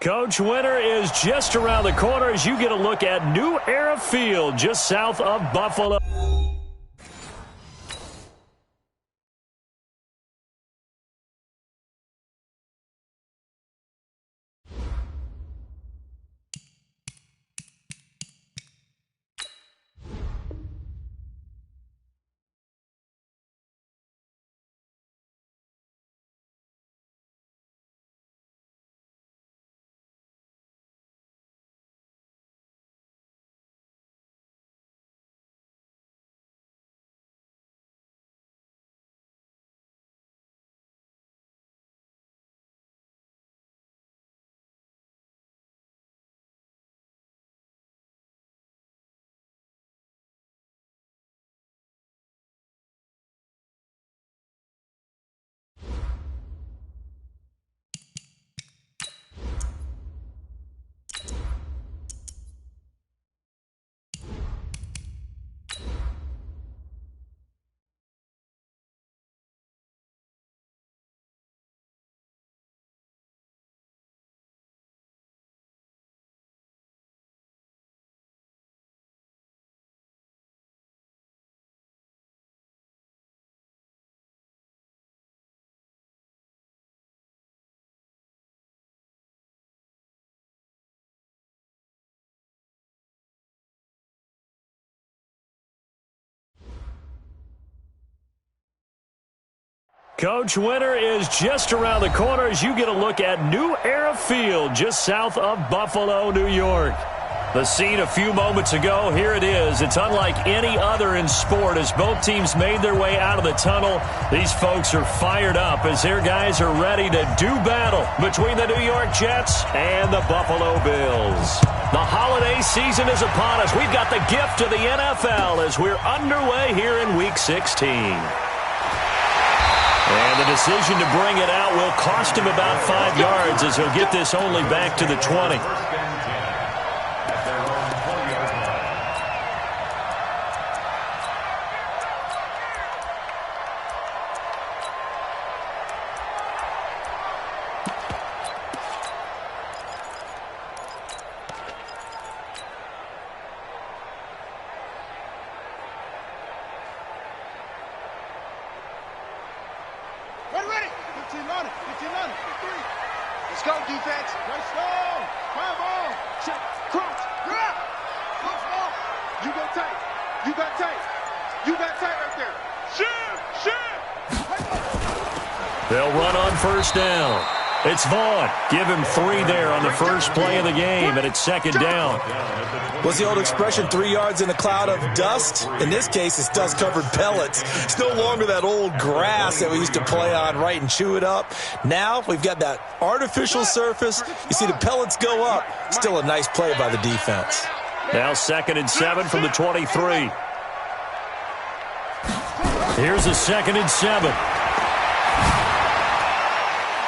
Coach, winter is just around the corner as you get a look at New Era Field just south of Buffalo. Coach, winter is just around the corner as you get a look at New Era Field just south of Buffalo, New York. The scene a few moments ago, here it is. It's unlike any other in sport as both teams made their way out of the tunnel. These folks are fired up as their guys are ready to do battle between the New York Jets and the Buffalo Bills. The holiday season is upon us. We've got the gift of the NFL as we're underway here in Week 16. And the decision to bring it out will cost him about 5 yards as he'll get this only back to the 20. Let's go, defense. Let's go. Come on. Check. Cross. Grab. Cross ball. You go tight. You got tight. You got tight right there. Shit. They'll run on first down. It's Vaughn. Give him 3 there on the first play of the game, and it's second down. What's the old expression, 3 yards in a cloud of dust? In this case, it's dust-covered pellets. It's no longer that old grass that we used to play on, right, and chew it up. Now we've got that artificial surface. You see the pellets go up. Still a nice play by the defense. Now 2nd and 7 from the 23. Here's a 2nd and 7.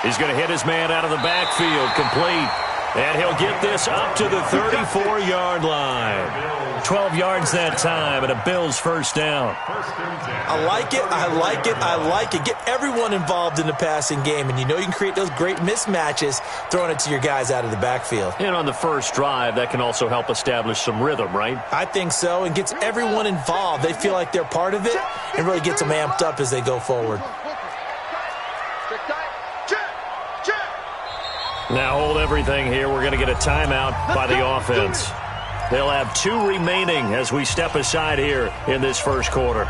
He's going to hit his man out of the backfield, complete. And he'll get this up to the 34-yard line. 12 yards that time, and a Bills first down. I like it, I like it, I like it. Get everyone involved in the passing game, and you know you can create those great mismatches throwing it to your guys out of the backfield. And on the first drive, that can also help establish some rhythm, right? I think so, and gets everyone involved. They feel like they're part of it, and really gets them amped up as they go forward. Now hold everything here. We're going to get a timeout by the offense. They'll have 2 remaining as we step aside here in this first quarter.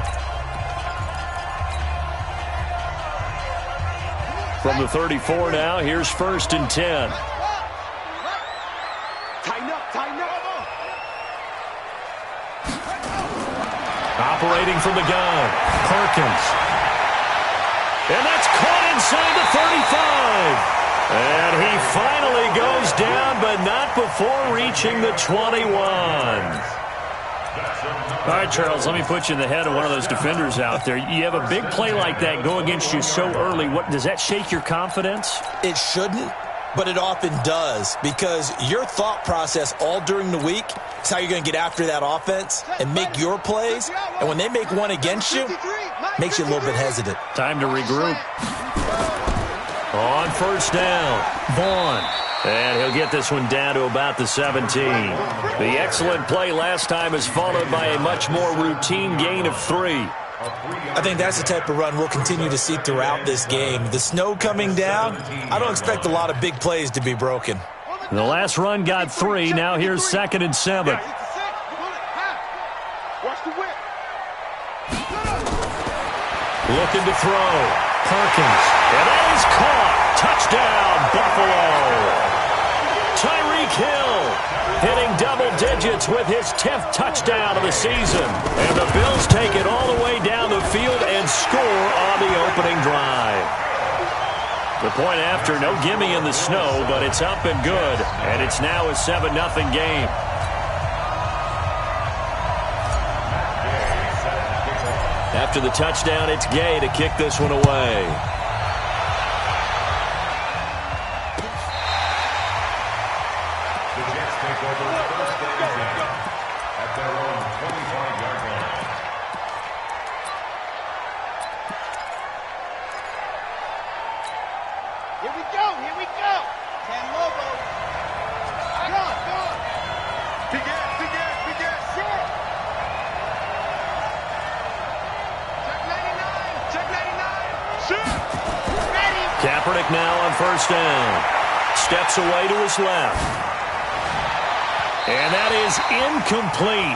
From the 34 now, here's 1st and 10. Tighten up. Operating from the gun, Perkins. And that's caught inside the 35. And he finally goes down, but not before reaching the 21. All right, Charles, let me put you in the head of one of those defenders out there. You have a big play like that go against you so early. What does that shake your confidence? It shouldn't, but it often does, because your thought process all during the week is how you're going to get after that offense and make your plays. And when they make one against you, makes you a little bit hesitant. Time to regroup. On first down, Vaughn. And he'll get this one down to about the 17. The excellent play last time is followed by a much more routine gain of 3. I think that's the type of run we'll continue to see throughout this game. The snow coming down, I don't expect a lot of big plays to be broken. The last run got 3. Now here's 2nd and 7. Looking to throw. Perkins. And that is caught. Touchdown, Buffalo. Tyreek Hill hitting double digits with his 10th touchdown of the season. And the Bills take it all the way down the field and score on the opening drive. The point after, no gimme in the snow, but it's up and good. And it's now a 7-0 game. After the touchdown, it's Gay to kick this one away. Kaepernick now on first down. Steps away to his left. And that is incomplete.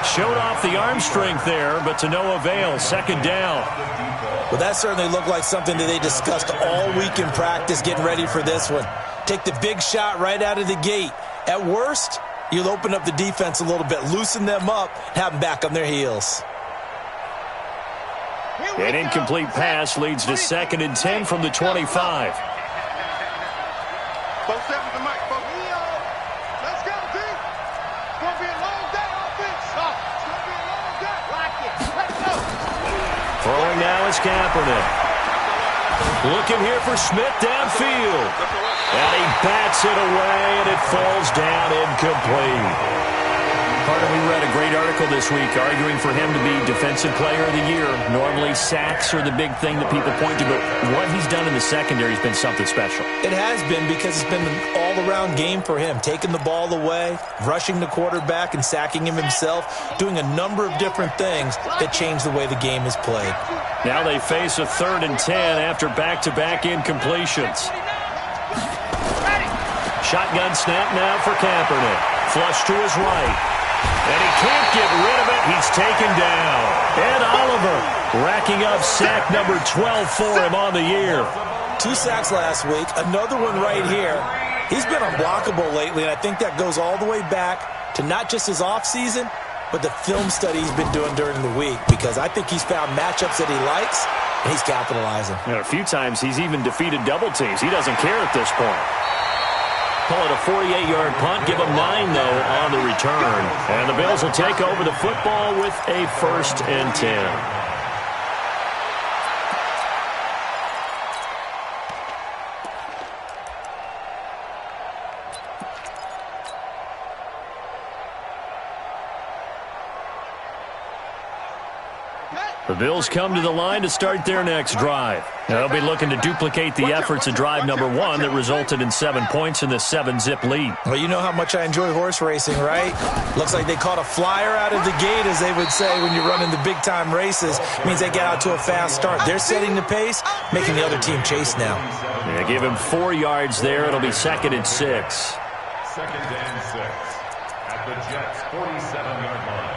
Showed off the arm strength there, but to no avail. 2nd down. Well, that certainly looked like something that they discussed all week in practice getting ready for this one. Take the big shot right out of the gate. At worst, you'll open up the defense a little bit, loosen them up, have them back on their heels. An incomplete pass leads to 2nd and 10 from the 25. Both sevens to Mike. Let's go, team. It's going to be a long day offense. It's going to be a long day. Lock it. Let's go. Throwing now is Kaepernick. Looking here for Smith downfield. And he bats it away, and it falls down incomplete. Carter, we read a great article this week arguing for him to be Defensive Player of the Year. Normally, sacks are the big thing that people point to, but what he's done in the secondary has been something special. It has been, because it's been an all-around game for him. Taking the ball away, rushing the quarterback, and sacking him himself, doing a number of different things that change the way the game is played. Now they face a 3rd and 10 after back-to-back incompletions. Shotgun snap now for Kaepernick. Flush to his right. And he can't get rid of it. He's taken down. Ed Oliver racking up sack number 12 for him on the year. 2 sacks last week, another one right here. He's been unblockable lately, and I think that goes all the way back to not just his offseason, but the film study he's been doing during the week, because I think he's found matchups that he likes, and he's capitalizing. A few times he's even defeated double teams. He doesn't care at this point. Call it a 48-yard punt. Give them 9, though, on the return. And the Bills will take over the football with a 1st and 10. The Bills come to the line to start their next drive. They'll be looking to duplicate the efforts of drive number 1 that resulted in 7 points in the 7-zip lead. Well, you know how much I enjoy horse racing, right? Looks like they caught a flyer out of the gate, as they would say when you're running the big-time races. It means they get out to a fast start. They're setting the pace, making the other team chase now. Yeah, give him 4 yards there. It'll be 2nd and 6. 2nd and 6 at the Jets' 47-yard line.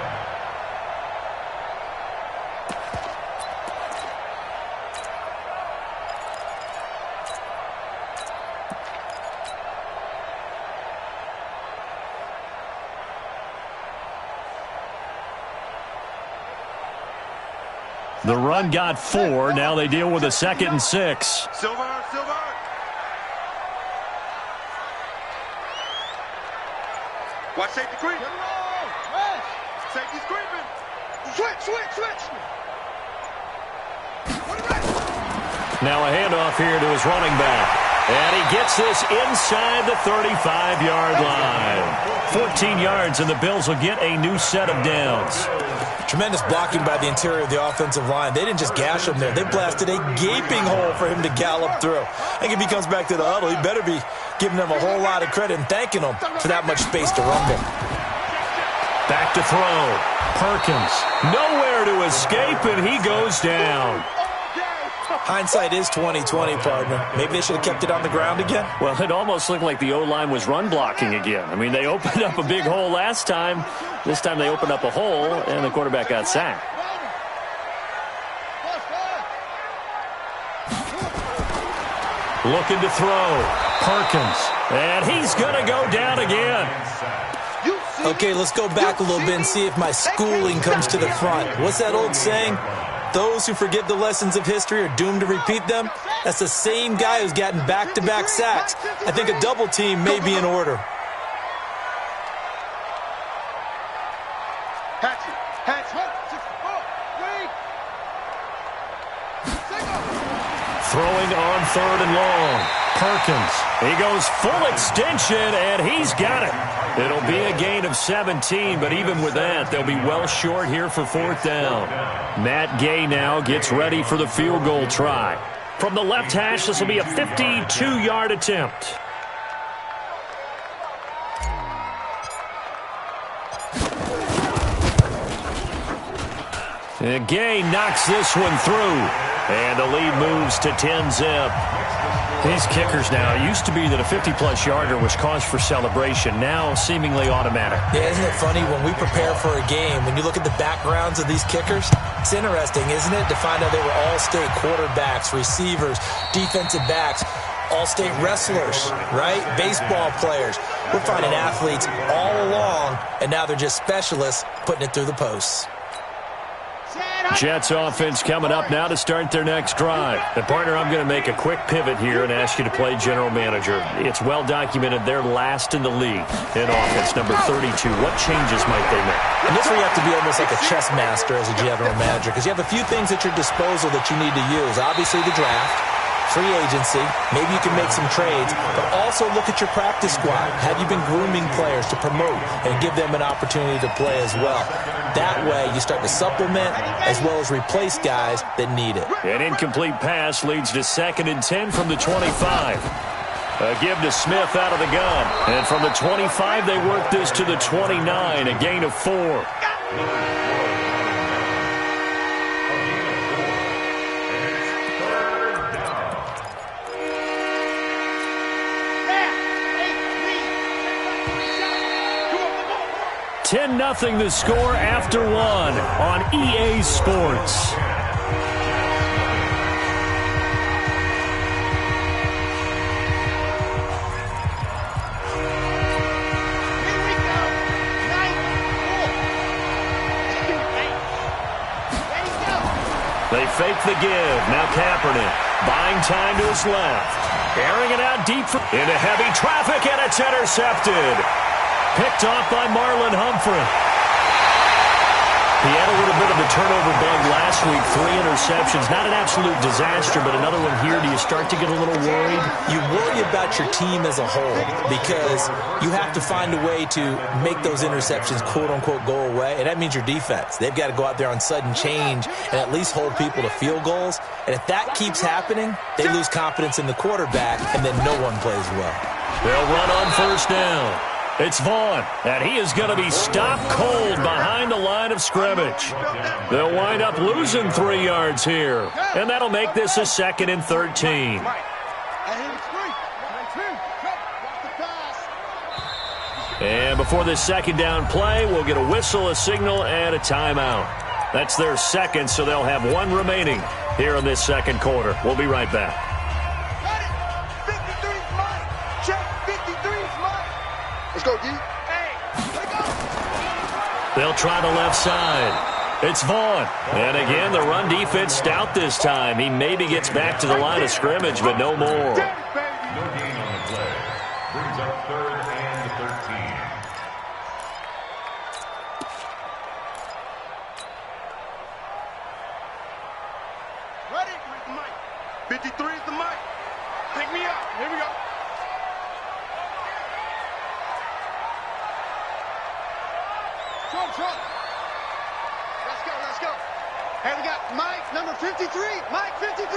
The run got 4. Now they deal with a 2nd and 6. Silver. Watch safety creep. Safety's creeping. Switch. Now a handoff here to his running back. And he gets this inside the 35-yard line. 14 yards, and the Bills will get a new set of downs. Tremendous blocking by the interior of the offensive line. They didn't just gash him there. They blasted a gaping hole for him to gallop through. I think if he comes back to the huddle, he better be giving them a whole lot of credit and thanking them for that much space to rumble. Back to throw. Perkins. Nowhere to escape, and he goes down. Hindsight is 20/20, partner. Maybe they should have kept it on the ground again. Well, it almost looked like the O-line was run blocking again. I mean, they opened up a big hole last time. This time they opened up a hole, and the quarterback got sacked. Looking to throw. Perkins. And he's going to go down again. Okay, let's go back a little bit and see if my schooling comes to the front. What's that old saying? Those who forget the lessons of history are doomed to repeat them. That's the same guy who's gotten back-to-back sacks. I think a double team may be in order. Throwing on 3rd and long. Perkins. He goes full extension, and he's got it. It'll be a gain of 17, but even with that, they'll be well short here for 4th down. Matt Gay now gets ready for the field goal try. From the left hash, this will be a 52-yard attempt. And Gay knocks this one through. And the lead moves to 10-zip. These kickers now, it used to be that a 50-plus yarder was cause for celebration, now seemingly automatic. Yeah, isn't it funny when we prepare for a game, when you look at the backgrounds of these kickers, it's interesting, isn't it, to find out they were all-state quarterbacks, receivers, defensive backs, all-state wrestlers, right? Baseball players. We're finding athletes all along, and now they're just specialists putting it through the posts. Jets offense coming up now to start their next drive. And partner, I'm going to make a quick pivot here and ask you to play general manager. It's well documented they're last in the league in offense, number 32. What changes might they make? And this is where you have to be almost like a chess master as a general manager, because you have a few things at your disposal that you need to use. Obviously the draft, free agency, maybe you can make some trades, but also look at your practice squad. Have you been grooming players to promote and give them an opportunity to play as well? That way, you start to supplement as well as replace guys that need it. An incomplete pass leads to 2nd and 10 from the 25. A give to Smith out of the gun. And from the 25, they work this to the 29, a gain of 4. $10-0 the score after 1 on EA Sports. They fake the give. Now Kaepernick buying time to his left. Airing it out deep into heavy traffic, and it's intercepted. Picked off by Marlon Humphrey. He had a little bit of a turnover bug last week, 3 interceptions. Not an absolute disaster, but another one here. Do you start to get a little worried? You worry about your team as a whole because you have to find a way to make those interceptions, quote-unquote, go away, and that means your defense. They've got to go out there on sudden change and at least hold people to field goals. And if that keeps happening, they lose confidence in the quarterback, and then no one plays well. They'll run on 1st down. It's Vaughn, and he is going to be stopped cold behind the line of scrimmage. They'll wind up losing 3 yards here, and that'll make this a 2nd and 13. And before this 2nd down play, we'll get a whistle, a signal, and a timeout. That's their 2nd, so they'll have 1 remaining here in this 2nd quarter. We'll be right back. Let's go, D. Hey, let's go. They'll try the left side. It's Vaughn. And again, the run defense stout this time. He maybe gets back to the line of scrimmage, but no more. No gain on the play. Brings up 3rd and 13. Ready? 53 is the mic. Pick me up. Here we go. Let's go. Hey, we got Mike, number 53. Mike, 53.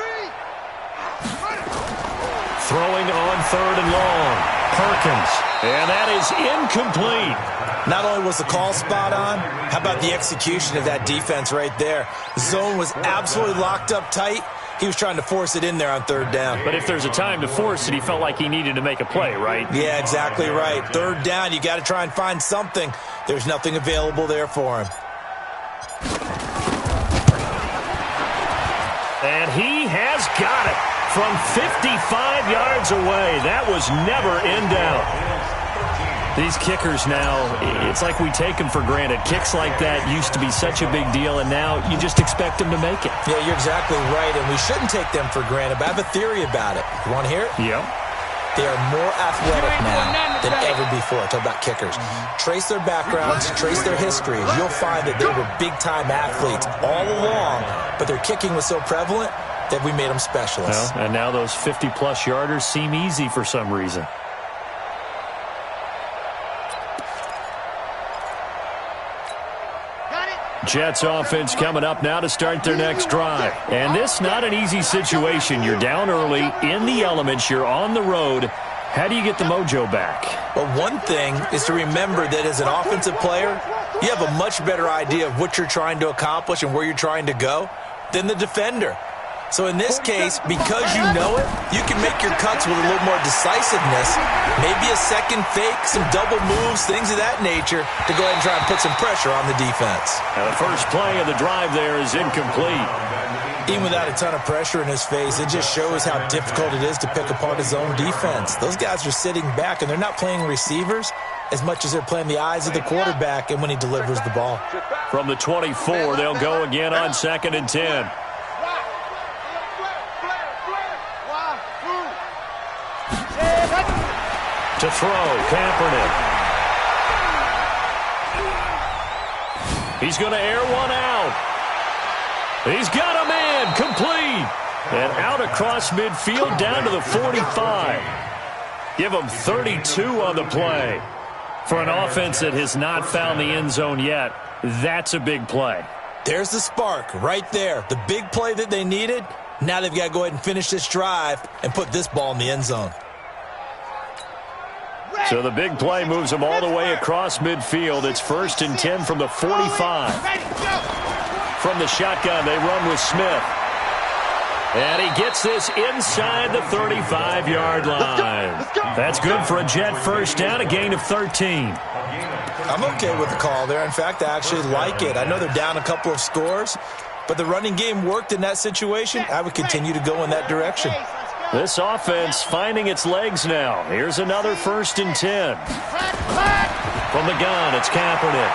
Throwing on 3rd and long. Perkins. And that is incomplete. Not only was the call spot on, how about the execution of that defense right there? The zone was absolutely locked up tight. He was trying to force it in there on 3rd down. But if there's a time to force it, he felt like he needed to make a play, right? Yeah, exactly right. 3rd down, you got to try and find something. There's nothing available there for him. And he has got it from 55 yards away. That was never in doubt. These kickers now, it's like we take them for granted. Kicks like that used to be such a big deal, and now you just expect them to make it. Yeah, you're exactly right, and we shouldn't take them for granted, but I have a theory about it. You want to hear it? Yep. They are more athletic now than ever before. I talk about kickers. Trace their backgrounds, trace their histories. You'll find that they were big-time athletes all along, but their kicking was so prevalent that we made them specialists. Well, and now those 50-plus yarders seem easy for some reason. Jets offense coming up now to start their next drive. And this not an easy situation. You're down early, in the elements, you're on the road. How do you get the mojo back? Well, one thing is to remember that as an offensive player, you have a much better idea of what you're trying to accomplish and where you're trying to go than the defender. So in this case, because you know it, you can make your cuts with a little more decisiveness, maybe a second fake, some double moves, things of that nature, to go ahead and try and put some pressure on the defense. Now the first play of the drive there is incomplete. Even without a ton of pressure in his face, it just shows how difficult it is to pick apart his own defense. Those guys are sitting back, and they're not playing receivers as much as they're playing the eyes of the quarterback and when he delivers the ball. From the 24, they'll go again on 2nd and 10. To throw, Kaepernick. He's going to air one out. He's got a man, complete. And out across midfield down to the 45. Give him 32 on the play. For an offense that has not found the end zone yet, that's a big play. There's the spark right there. The big play that they needed. Now they've got to go ahead and finish this drive and put this ball in the end zone. So the big play moves them all the way across midfield. It's 1st and 10 from the 45. From the shotgun, they run with Smith. And he gets this inside the 35-yard line. That's good for a Jet first down, a gain of 13. I'm okay with the call there. In fact, I actually like it. I know they're down a couple of scores, but the running game worked in that situation. I would continue to go in that direction. This offense finding its legs now. Here's another 1st and 10. From the gun, it's Kaepernick.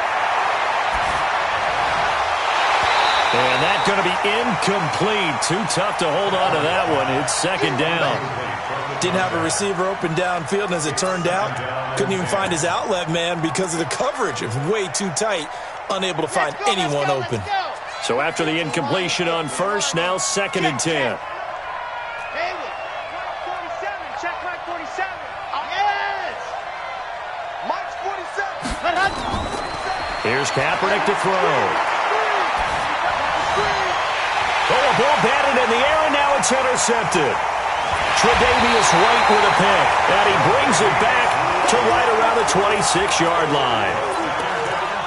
And that's going to be incomplete. Too tough to hold on to that one. It's 2nd down. Didn't have a receiver open downfield, and as it turned out, couldn't even find his outlet man because of the coverage. It was way too tight, unable to find anyone open. So after the incompletion on 1st, now 2nd and 10. Here's Kaepernick to throw. Oh, a ball batted in the air, and now it's intercepted. Tre'Davious White with a pick, and he brings it back to right around the 26-yard line.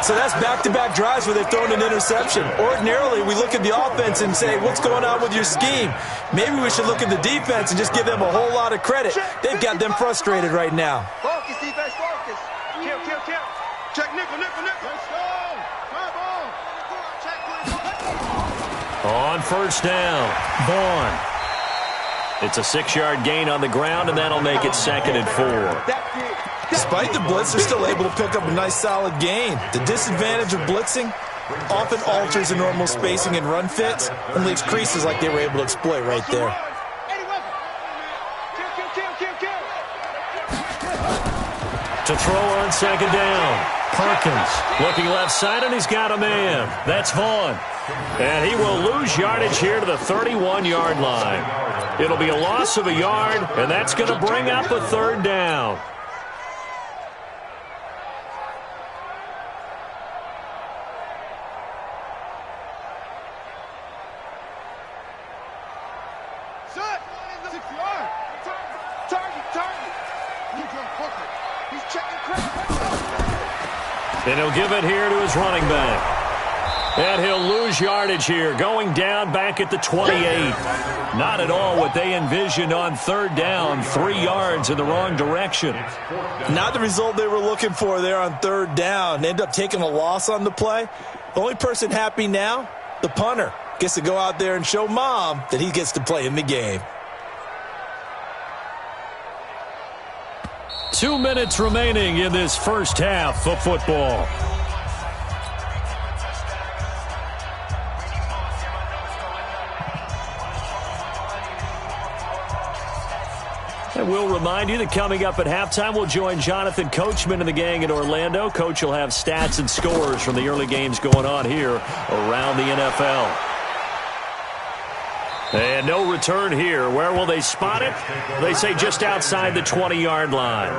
So that's back-to-back drives where they've thrown an interception. Ordinarily, we look at the offense and say, what's going on with your scheme? Maybe we should look at the defense and just give them a whole lot of credit. They've got them frustrated right now. Focus, defense, focus. Kill. Check nickel. Let's go. Come on. Check, please. On 1st down, Vaughn. It's a 6-yard gain on the ground, and that'll make it 2nd and 4. Despite the blitz, they're still able to pick up a nice solid gain. The disadvantage of blitzing often alters the normal spacing and run fits and leaves creases like they were able to exploit right there. To throw on 2nd down, Perkins looking left side, and he's got a man. That's Vaughn. And he will lose yardage here to the 31-yard line. It'll be a loss of a yard, and that's going to bring up a 3rd down. And he'll give it here to his running back. And he'll lose yardage here, going down back at the 28. Not at all what they envisioned on third down. 3 yards in the wrong direction. Not the result they were looking for there on third down. They end up taking a loss on the play. The only person happy now, the punter, gets to go out there and show Mom that he gets to play in the game. 2 minutes remaining in this first half of football. And we'll remind you that coming up at halftime, we'll join Jonathan Coachman and the gang in Orlando. Coach will have stats and scores from the early games going on here around the NFL. And no return here. Where will they spot it? They say just outside the 20-yard line.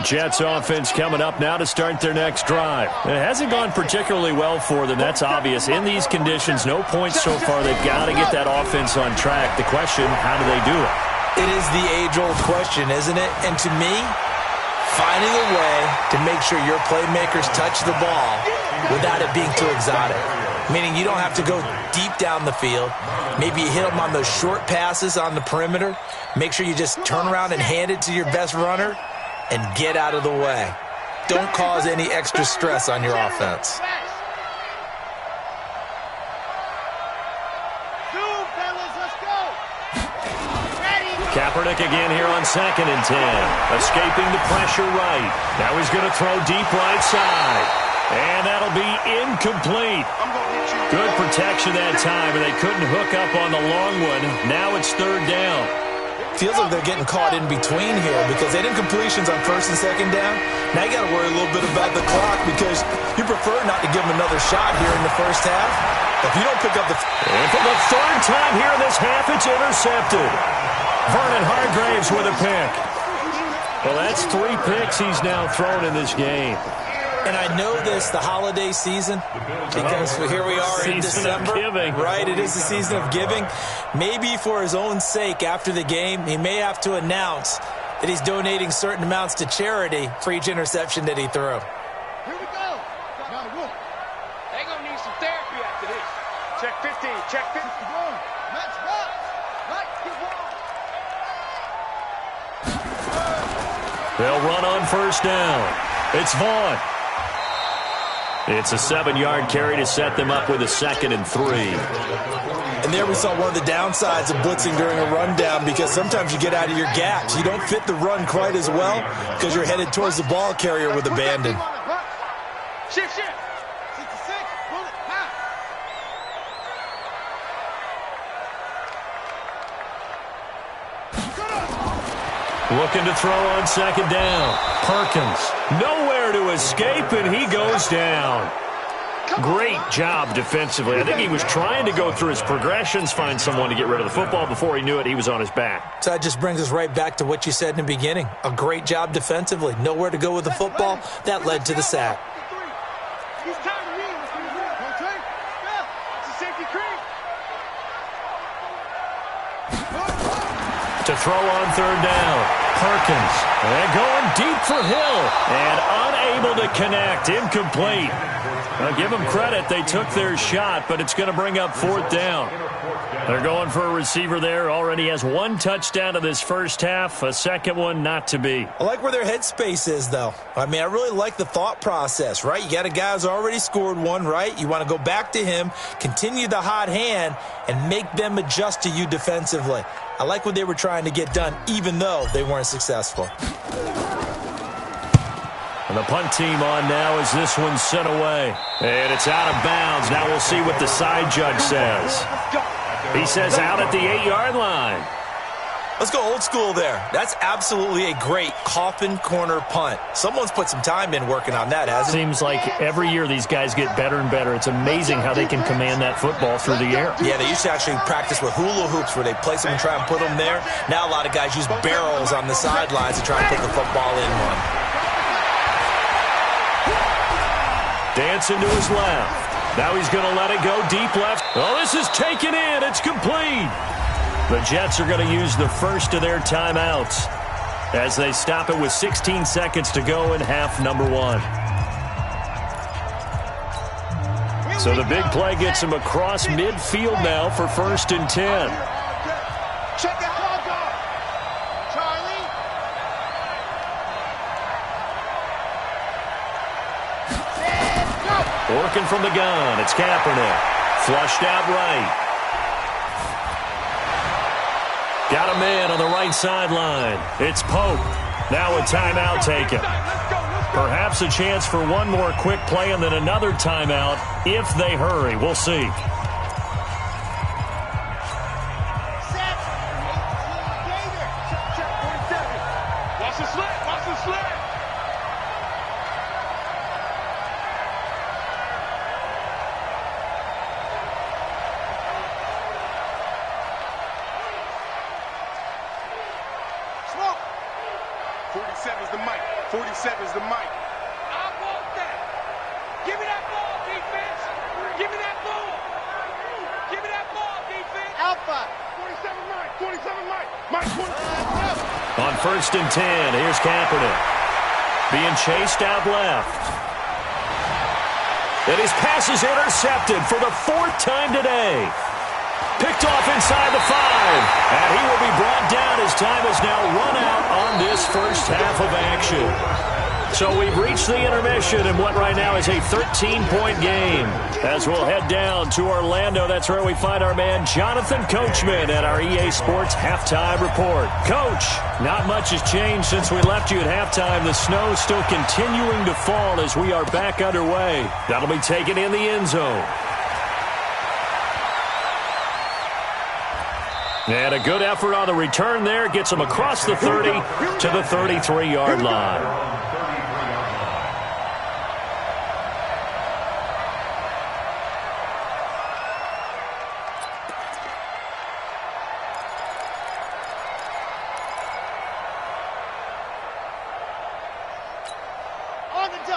Jets offense coming up now to start their next drive. It hasn't gone particularly well for them. That's obvious. In these conditions, no points so far. They've got to get that offense on track. The question, how do they do it? It is the age-old question, isn't it? And to me, finding a way to make sure your playmakers touch the ball without it being too exotic. Meaning you don't have to go deep down the field. Maybe you hit them on those short passes on the perimeter. Make sure you just turn around and hand it to your best runner and get out of the way. Don't cause any extra stress on your offense. Kaepernick again here on 2nd and 10. Escaping the pressure right. Now he's going to throw deep right side. And that'll be incomplete. Good protection that time, and they couldn't hook up on the long one. Now it's third down. Feels like they're getting caught in between here because they did completions on 1st and 2nd down. Now you got to worry a little bit about the clock because you prefer not to give them another shot here in the first half. If you don't pick up the... And for the third time here in this half, it's intercepted. Vernon Hargreaves with a pick. Well, that's 3 picks he's now thrown in this game. And I know this, the holiday season, because here we are in December. Right, it is the season of giving. Maybe for his own sake after the game, he may have to announce that he's donating certain amounts to charity for each interception that he threw. Here we go. They're going to need some therapy after this. Check 15. Check 51. Match box. Right, get one. They'll run on first down. It's Vaughn. It's a 7-yard carry to set them up with a 2nd and 3. And there we saw one of the downsides of blitzing during a rundown because sometimes you get out of your gaps. You don't fit the run quite as well because you're headed towards the ball carrier with abandon. Shift. 66. Bullet. High. Looking to throw on 2nd down. Perkins. Nowhere to escape, and he goes down. Great job defensively. I think he was trying to go through his progressions, find someone to get rid of the football. Before he knew it, he was on his back. So that just brings us right back to what you said in the beginning. A great job defensively. Nowhere to go with the football. That led to the sack. To throw on third down. Perkins. And going deep for Hill. And unable to connect. Incomplete. Now give them credit. They took their shot, but it's going to bring up 4th down. They're going for a receiver there. Already has 1 touchdown in this first half. A second one not to be. I like where their headspace is, though. I mean, I really like the thought process, right? You got a guy who's already scored 1, right? You want to go back to him, continue the hot hand, and make them adjust to you defensively. I like what they were trying to get done, even though they weren't successful. And the punt team on now as this one's sent away. And it's out of bounds. Now we'll see what the side judge says. He says out at the 8-yard line. Let's go old school there. That's absolutely a great coffin corner punt. Someone's put some time in working on that, hasn't it? Seems like every year these guys get better and better. It's amazing how they can command that football through the air. Yeah, they used to actually practice with hula hoops where they place them and try and put them there. Now a lot of guys use barrels on the sidelines to try and put the football in one. Dancing to his left. Now he's going to let it go deep left. Oh, this is taken in. It's complete. The Jets are going to use the first of their timeouts as they stop it with 16 seconds to go in half number 1. So the big play gets him across midfield now for 1st and 10. Check that clock off. Charlie. Working from the gun. It's Kaepernick. Flushed out right. Got a man on the right sideline. It's Pope. Now a timeout taken. Perhaps a chance for one more quick play and then another timeout if they hurry. We'll see. Watch the slip. Watch the slip. Smoke. 47's the mic. 47's the mic. I want that. Give me that ball, defense. Give me that ball. Give me that ball, defense. Alpha. 47 mic. 47 mic. Mike 47. On 1st and 10, here's Kaepernick. Being chased out left. And his pass is intercepted for the 4th time today. Picked off inside the 5. And he will be brought down as time has now run out on this first half of action. So we've reached the intermission in what right now is a 13-point game. As we'll head down to Orlando, that's where we find our man Jonathan Coachman at our EA Sports Halftime Report. Coach, not much has changed since we left you at halftime. The snow still continuing to fall as we are back underway. That'll be taken in the end zone. And a good effort on the return there. Gets him across the 30 to the 33-yard line.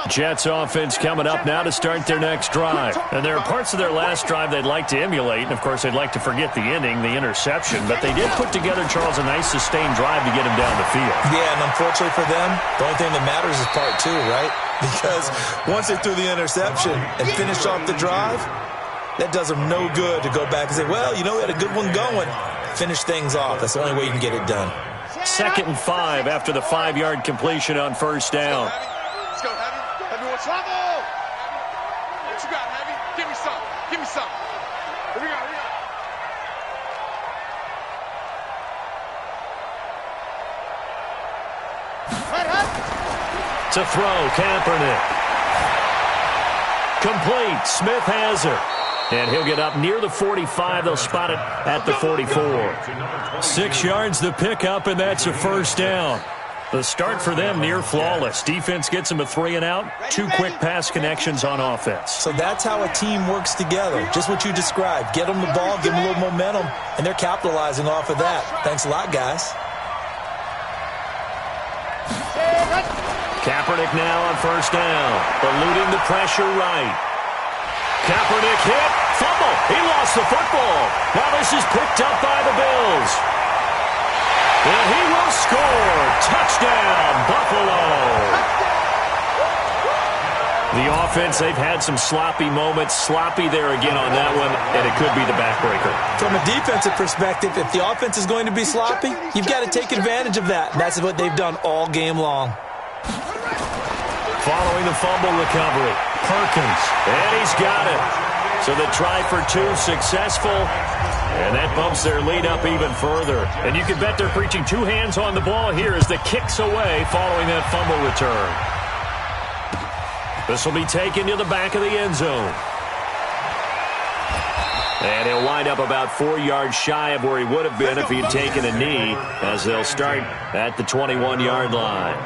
Jets offense coming up now to start their next drive. And there are parts of their last drive they'd like to emulate. And, of course, they'd like to forget the ending, the interception. But they did put together, Charles, a nice sustained drive to get him down the field. Yeah, and unfortunately for them, the only thing that matters is part 2, right? Because once they threw the interception and finished off the drive, that does them no good to go back and say, well, you know, we had a good one going. Finish things off. That's the only way you can get it done. 2nd and 5 after the 5-yard completion on 1st down. Let's go, Heavy. Everyone trouble. What you got, Heavy? Give me some. Give me some. Here we go. Here we go. To throw, Kaepernick. Complete. Smith has it. And he'll get up near the 45. They'll spot it at the 44. 6 yards the pickup, and that's a 1st down. The start for them near flawless. Defense gets them a 3 and out. 2 quick pass connections on offense. So that's how a team works together. Just what you described. Get them the ball, give them a little momentum, and they're capitalizing off of that. Thanks a lot, guys. Kaepernick now on 1st down. Eluding the pressure right. Kaepernick hit. Fumble. He lost the football. Now this is picked up by the Bills. And he will score. Touchdown, Buffalo. The offense, they've had some sloppy moments. Sloppy there again on that one, and it could be the backbreaker. From a defensive perspective, if the offense is going to be sloppy, you've got to take advantage of that. And that's what they've done all game long. Following the fumble recovery, Perkins, and he's got it. So the try for 2 successful, and that bumps their lead up even further. And you can bet they're preaching 2 hands on the ball here as the kick's away following that fumble return. This will be taken to the back of the end zone. And he'll wind up about 4 yards shy of where he would have been if he had taken a knee, as they'll start at the 21-yard line.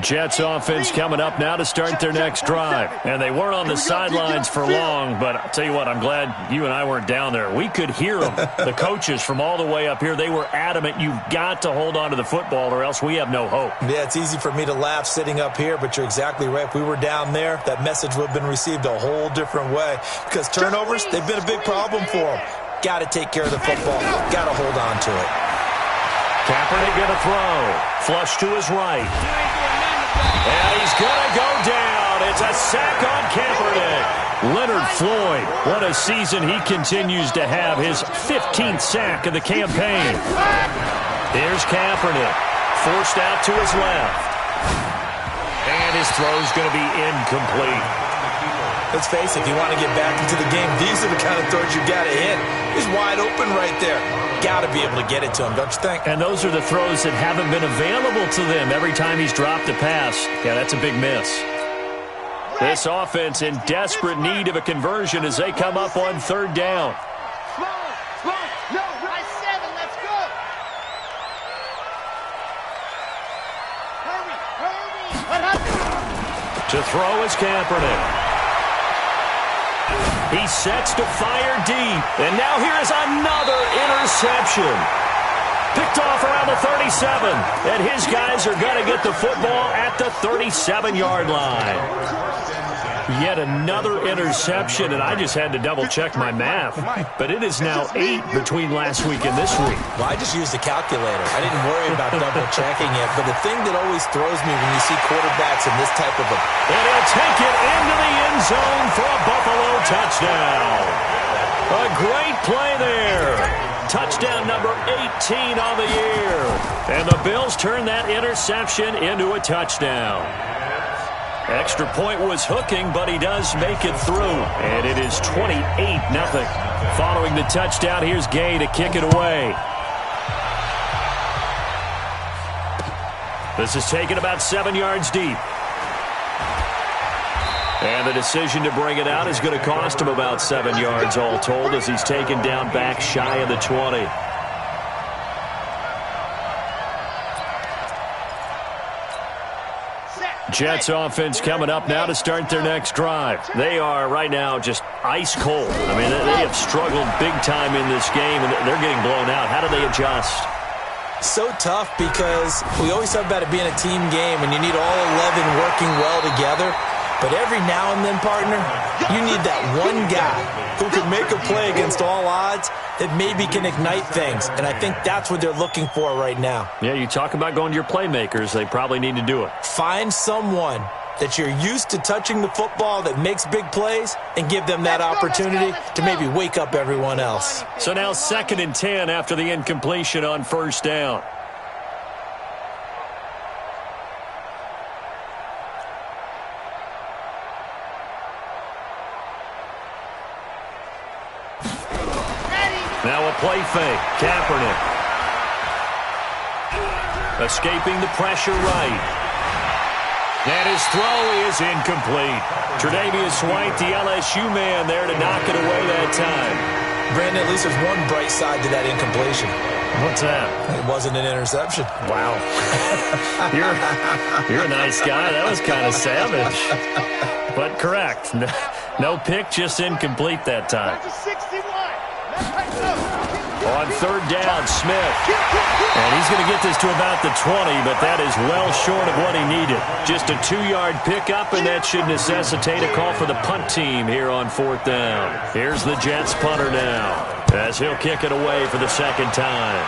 Jets offense coming up now to start their next drive. And they weren't on the sidelines for long, but I'll tell you what, I'm glad you and I weren't down there. We could hear them, the coaches from all the way up here. They were adamant, you've got to hold on to the football or else we have no hope. Yeah, it's easy for me to laugh sitting up here, but you're exactly right. If we were down there, that message would have been received a whole different way. Because turnovers, they've been a big problem for them. Got to take care of the football. Got to hold on to it. Kaepernick going to throw. Flush to his right. And he's going to go down. It's a sack on Kaepernick. Leonard Floyd, what a season he continues to have. His 15th sack of the campaign. Here's Kaepernick. Forced out to his left. And his throw's going to be incomplete. Let's face it, if you want to get back into the game, these are the kind of throws you got to hit. He's wide open right there. Got to be able to get it to him, don't you think? And those are the throws that haven't been available to them every time he's dropped a pass. Yeah, that's a big miss. This offense in desperate need of a conversion as they come up on third down. To throw is Kaepernick. He sets to fire deep. And now here is another interception. Picked off around the 37. And his guys are going to get the football at the 37-yard line. Yet another interception, and I just had to double-check my math. But it is now 8 between last week and this week. Well, I just used a calculator. I didn't worry about double-checking it. But the thing that always throws me when you see quarterbacks in this type of a... And he'll take it into the end zone for a Buffalo touchdown. A great play there. Touchdown number 18 on the year. And the Bills turn that interception into a touchdown. Extra point was hooking, but he does make it through. And it is 28-0. Following the touchdown, here's Gay to kick it away. This is taken about 7 yards deep. And the decision to bring it out is going to cost him about 7 yards all told as he's taken down back shy of the 20. Jets offense coming up now to start their next drive. They are right now just ice cold. I mean, they have struggled big time in this game, and they're getting blown out. How do they adjust? So tough because we always talk about it being a team game, and you need all 11 working well together. But every now and then, partner, you need that one guy who can make a play against all odds that maybe can ignite things. And I think that's what they're looking for right now. Yeah, you talk about going to your playmakers. They probably need to do it. Find someone that you're used to touching the football that makes big plays and give them that opportunity to maybe wake up everyone else. So now 2nd and 10 after the incompletion on first down. Now a play fake. Kaepernick. Escaping the pressure right. And his throw is incomplete. Tre'Davious White, the LSU man there to knock it away that time. Brandon, at least there's one bright side to that incompletion. What's that? It wasn't an interception. Wow. You're a nice guy. That was kind of savage. But correct. No pick, just incomplete that time. On third down, Smith. And he's going to get this to about the 20, but that is well short of what he needed. Just a 2-yard pickup, and that should necessitate a call for the punt team here on 4th down. Here's the Jets punter now, as he'll kick it away for the 2nd time.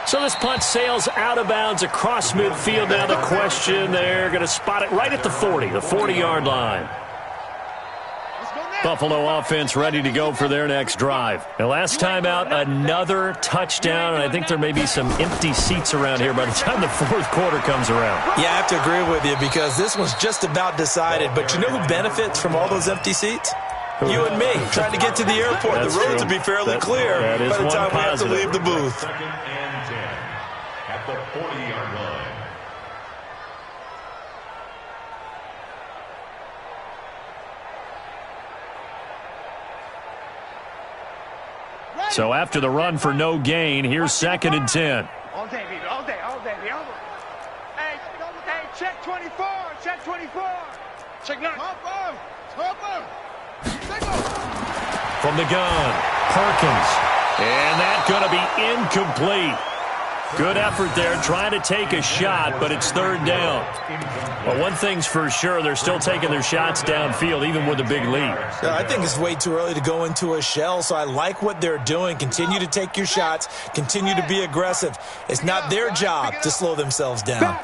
So this punt sails out of bounds across midfield. Now the question, they're going to spot it right at the 40, the 40-yard line. Buffalo offense ready to go for their next drive. And last time out, another touchdown, and I think there may be some empty seats around here by the time the 4th quarter comes around. Yeah, I have to agree with you because this one's just about decided. But you know who benefits from all those empty seats? You and me, trying to get to the airport. The roads will be fairly clear by the time we have to leave the booth. Second and 10 at the 40-yard line. So after the run for no gain, here's 2nd and 10. All day, baby. All day. All day. Hey, check 24. Check 24. Check 9. From the gun, Perkins. And that's going to be incomplete. Good effort there, trying to take a shot, but it's 3rd down. Well, one thing's for sure, they're still taking their shots downfield, even with a big lead. I think it's way too early to go into a shell, so I like what they're doing. Continue to take your shots. Continue to be aggressive. It's not their job to slow themselves down.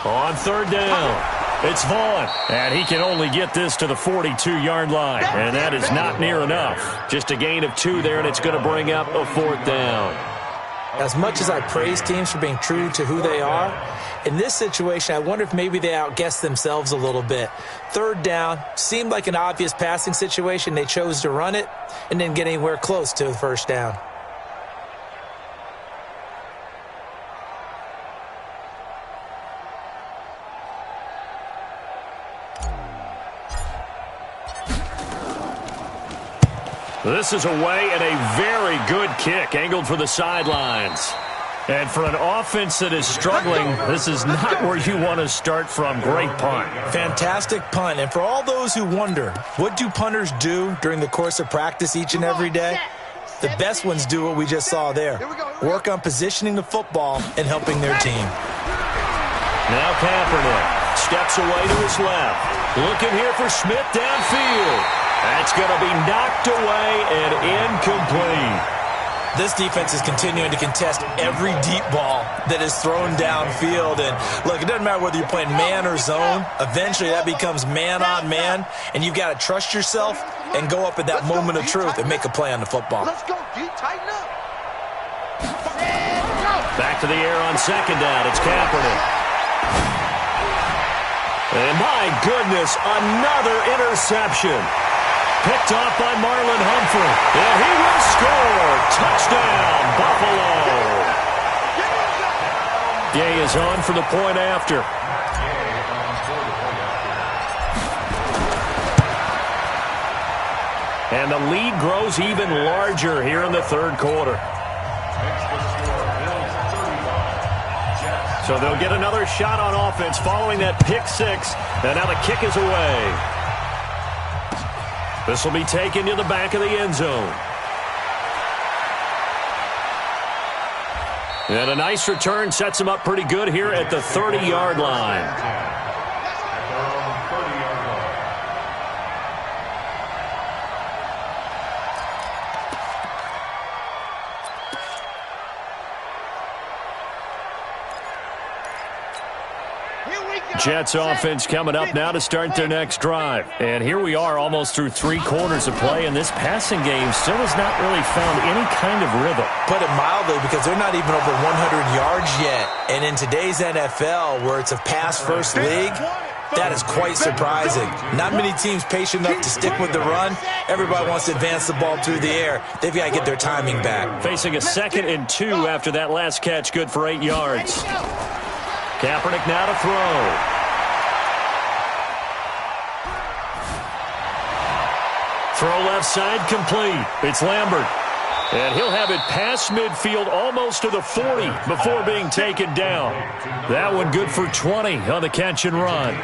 On 3rd down, it's Vaughn, and he can only get this to the 42-yard line, and that is not near enough. Just a gain of 2 there, and it's going to bring up a 4th down. As much as I praise teams for being true to who they are, in this situation, I wonder if maybe they outguessed themselves a little bit. 3rd down seemed like an obvious passing situation. They chose to run it and didn't get anywhere close to the 1st down. This is away and a very good kick, angled for the sidelines. And for an offense that is struggling, this is not where you want to start from. Great punt. Fantastic punt. And for all those who wonder, what do punters do during the course of practice each and every day? The best ones do what we just saw there. Work on positioning the football and helping their team. Now Kaepernick steps away to his left. Looking here for Smith downfield. That's going to be knocked away and incomplete. This defense is continuing to contest every deep ball that is thrown downfield. And look, it doesn't matter whether you're playing man or zone. Eventually that becomes man on man, and you've got to trust yourself and go up at that moment of truth and make a play on the football. Let's go, D. Tighten up. Back to the air on 2nd down. It's Kaepernick. And my goodness, another interception. Picked off by Marlon Humphrey. And he will score. Touchdown, Buffalo. Gay is on for the point after. And the lead grows even larger here in the 3rd quarter. So they'll get another shot on offense following that pick 6. And now the kick is away. This will be taken to the back of the end zone. And a nice return sets him up pretty good here at the 30-yard line. Jets offense coming up now to start their next drive. And here we are almost through 3 quarters of play, and this passing game still has not really found any kind of rhythm. Put it mildly, because they're not even over 100 yards yet. And in today's NFL, where it's a pass-first league, that is quite surprising. Not many teams patient enough to stick with the run. Everybody wants to advance the ball through the air. They've got to get their timing back. Facing a 2nd and 2 after that last catch, good for 8 yards. Kaepernick now to throw. Throw left side complete. It's Lambert. And he'll have it past midfield almost to the 40 before being taken down. That one good for 20 on the catch and run.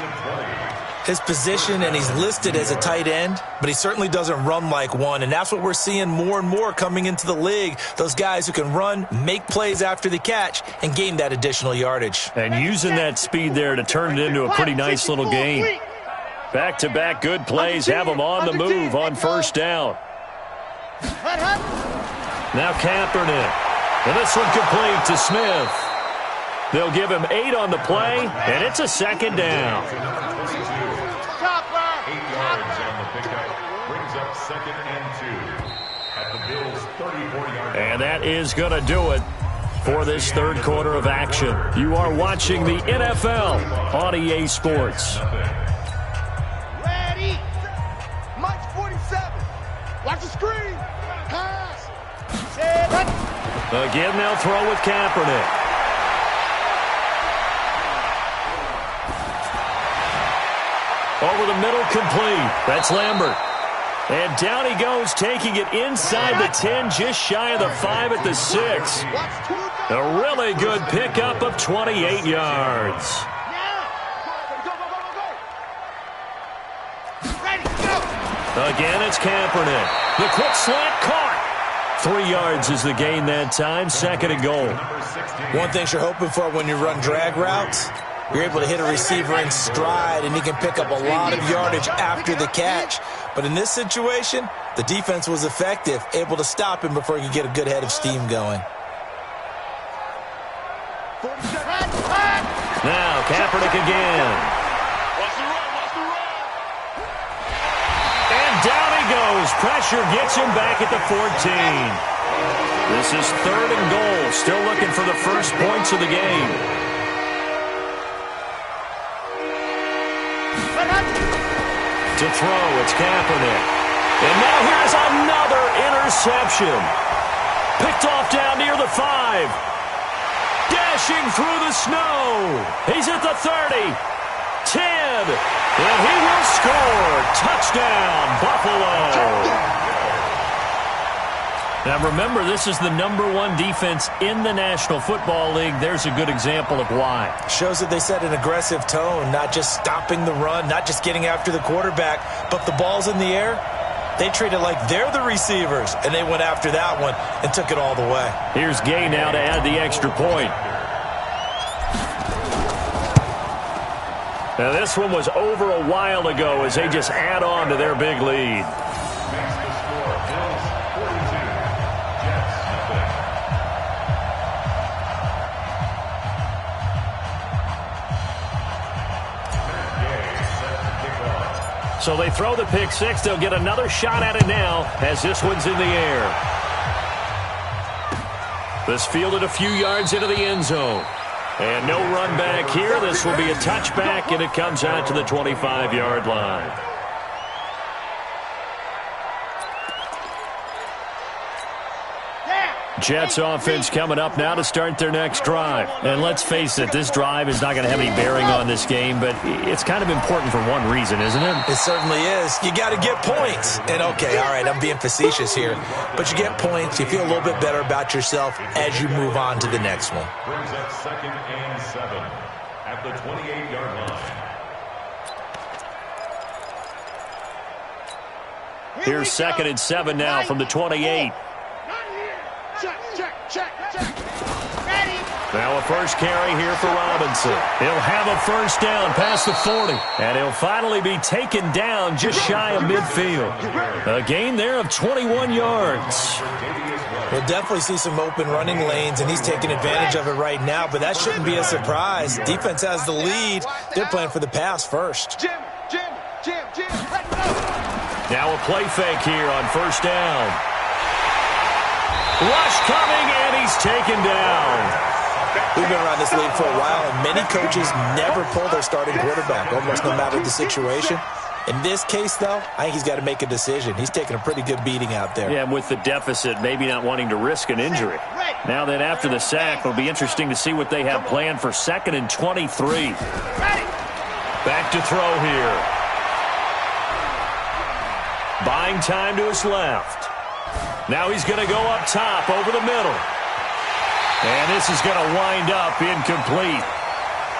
His position, and he's listed as a tight end, but he certainly doesn't run like one, and that's what we're seeing more and more coming into the league. Those guys who can run, make plays after the catch, and gain that additional yardage. And using that speed there to turn it into a pretty nice little game. Back-to-back good plays have him on the move on 1st down. Now Kaepernick. And this one complete to Smith. They'll give him 8 on the play, and it's a 2nd down. 8 yards on the pickup. Brings up 2nd and 2 at the Bills' 34-yard line. And that is going to do it. for this third quarter of action. You are watching the NFL on EA Sports. Ready. Mike's 47. Watch the screen. Pass. Again, they'll throw with Kaepernick. Over the middle, complete. That's Lambert. And down he goes, taking it inside the 10, just shy of the 5 at the 6. A really good pickup of 28 yards. Again, it's Kaepernick. The quick slant caught. 3 yards is the gain that time, 2nd and goal. One thing you're hoping for when you run drag routes, you're able to hit a receiver in stride, and he can pick up a lot of yardage after the catch. But in this situation, the defense was effective, able to stop him before he could get a good head of steam going. Now, Kaepernick again. And down he goes. Pressure gets him back at the 14. This is 3rd and goal. Still looking for the first points of the game. To throw, it's Kaepernick. And now here's another interception. Picked off down near the 5. Dashing through the snow. He's at the 30. 10. And he will score. Touchdown, Buffalo. Now remember, this is the #1 defense in the National Football League. There's a good example of why. Shows that they set an aggressive tone, not just stopping the run, not just getting after the quarterback, but the ball's in the air. They treat it like they're the receivers, and they went after that one and took it all the way. Here's Gay now to add the extra point. Now this one was over a while ago as they just add on to their big lead. So they throw the pick six. They'll get another shot at it now as this one's in the air. This fielded a few yards into the end zone. And no run back here. This will be a touchback, and it comes out to the 25-yard line. Jets offense coming up now to start their next drive. And let's face it, this drive is not going to have any bearing on this game, but it's kind of important for one reason, isn't it? It certainly is. You got to get points. And, okay, all right, I'm being facetious here. But you get points. You feel a little bit better about yourself as you move on to the next one. Brings up 2nd and 7 at the 28-yard line. Here's 2nd and 7 now from the 28. Now a first carry here for Robinson. He'll have a first down past the 40. And he'll finally be taken down just shy of midfield. A gain there of 21 yards. We'll definitely see some open running lanes, and he's taking advantage of it right now, but that shouldn't be a surprise. Defense has the lead. They're playing for the pass first. Now a play fake here on first down. Rush coming, and he's taken down. We've been around this league for a while, and many coaches never pull their starting quarterback, almost no matter the situation. In this case, though, I think he's got to make a decision. He's taking a pretty good beating out there. Yeah, with the deficit, maybe not wanting to risk an injury. Now then, after the sack, it'll be interesting to see what they have planned for 2nd and 23. Back to throw here. Buying time to his left. Now he's going to go up top over the middle. And this is going to wind up incomplete.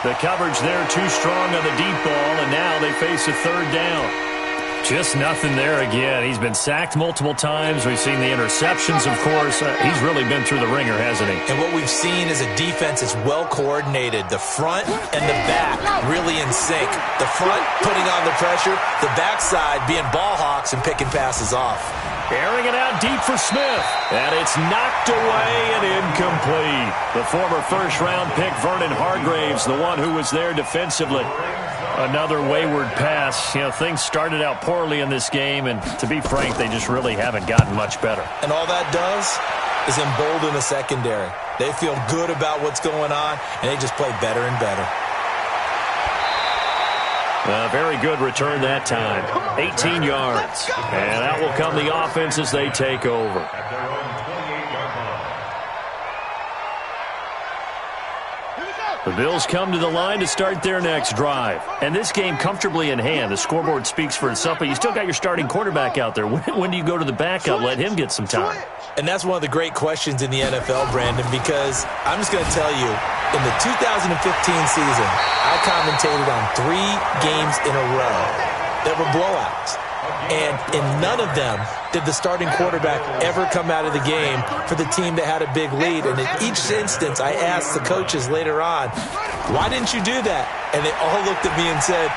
The coverage there too strong on the deep ball, and now they face a 3rd down. Just nothing there again. He's been sacked multiple times. We've seen the interceptions, of course. He's really been through the ringer, hasn't he? And what we've seen is a defense that's well coordinated. The front and the back really in sync. The front putting on the pressure, the backside being ball hawks and picking passes off. Airing it out deep for Smith. And it's knocked away and incomplete. The former first-round pick, Vernon Hargraves, the one who was there defensively. Another wayward pass. You know, things started out poorly in this game, and to be frank, they just really haven't gotten much better. And all that does, is embolden the secondary. They feel good about what's going on, and they just play better and better. Very good return that time. 18 yards. And out will come the offense as they take over. At their own 28-yard line. The Bills come to the line to start their next drive. And this game comfortably in hand. The scoreboard speaks for itself, but you still got your starting quarterback out there. When do you go to the backup, let him get some time? And that's one of the great questions in the NFL, Brandon, because I'm just going to tell you, in the 2015 season, I commentated on 3 games in a row that were blowouts. And in none of them did the starting quarterback ever come out of the game for the team that had a big lead. And in each instance, I asked the coaches later on, why didn't you do that? And they all looked at me and said,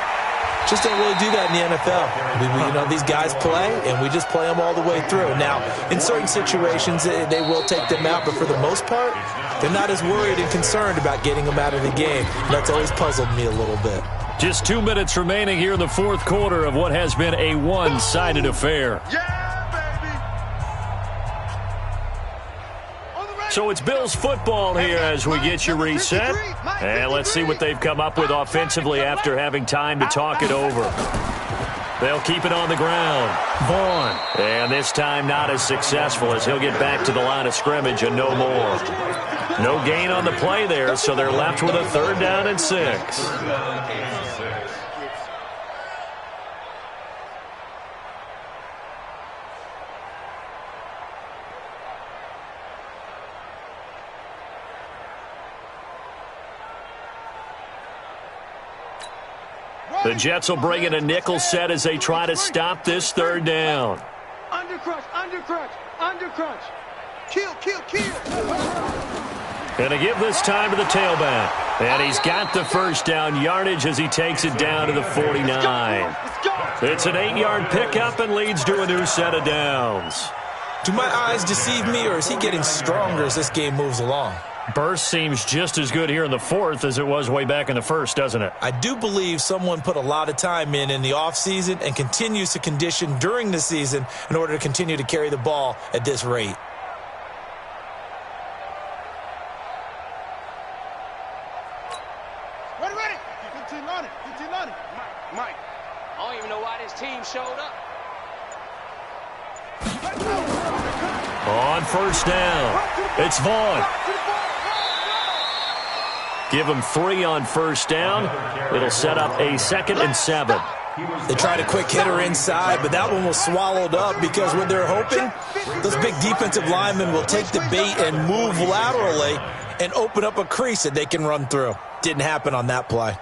just don't really do that in the NFL. These guys play, and we just play them all the way through. Now, in certain situations, they will take them out, but for the most part, they're not as worried and concerned about getting them out of the game. And that's always puzzled me a little bit. Just 2 minutes remaining here in the fourth quarter of what has been a one-sided affair. So it's Bills football here as we get you reset. And let's see what they've come up with offensively after having time to talk it over. They'll keep it on the ground. Vaughn. And this time not as successful as he'll get back to the line of scrimmage and no more. No gain on the play there, so they're left with a 3rd down and 6. The Jets will bring in a nickel set as they try to stop this 3rd down. Undercrunch, undercrunch, undercrunch. Kill. Going to give this time to the tailback. And he's got the first down yardage as he takes it down to the 49. It's an 8-yard pickup and leads to a new set of downs. Do my eyes deceive me, or is he getting stronger as this game moves along? Burst seems just as good here in the 4th as it was way back in the 1st, doesn't it? I do believe someone put a lot of time in the offseason and continues to condition during the season in order to continue to carry the ball at this rate. Ready. 15 on it. Mike. I don't even know why this team showed up. On first down, it's Vaughn. Give him 3 on first down. It'll set up a 2nd and 7. They tried a quick hitter inside, but that one was swallowed up because what they're hoping, those big defensive linemen will take the bait and move laterally and open up a crease that they can run through. Didn't happen on that play.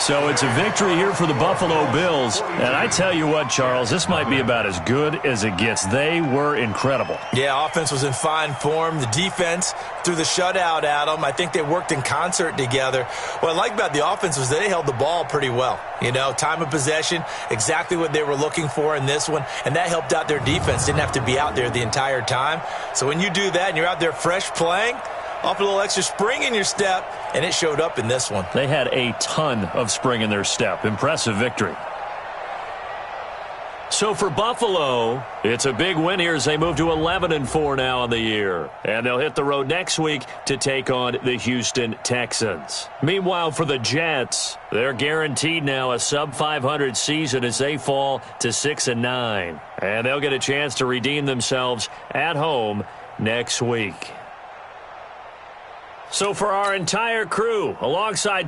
So it's a victory here for the Buffalo Bills. And I tell you what, Charles, this might be about as good as it gets. They were incredible. Yeah, offense was in fine form. The defense threw the shutout at them. I think they worked in concert together. What I like about the offense was they held the ball pretty well. Time of possession, exactly what they were looking for in this one. And that helped out their defense. Didn't have to be out there the entire time. So when you do that and you're out there fresh playing, off a little extra spring in your step, and it showed up in this one. They had a ton of spring in their step. Impressive victory. So for Buffalo, it's a big win here as they move to 11-4 now on the year. And they'll hit the road next week to take on the Houston Texans. Meanwhile, for the Jets, they're guaranteed now a sub-500 season as they fall to 6-9. And they'll get a chance to redeem themselves at home next week. So for our entire crew, alongside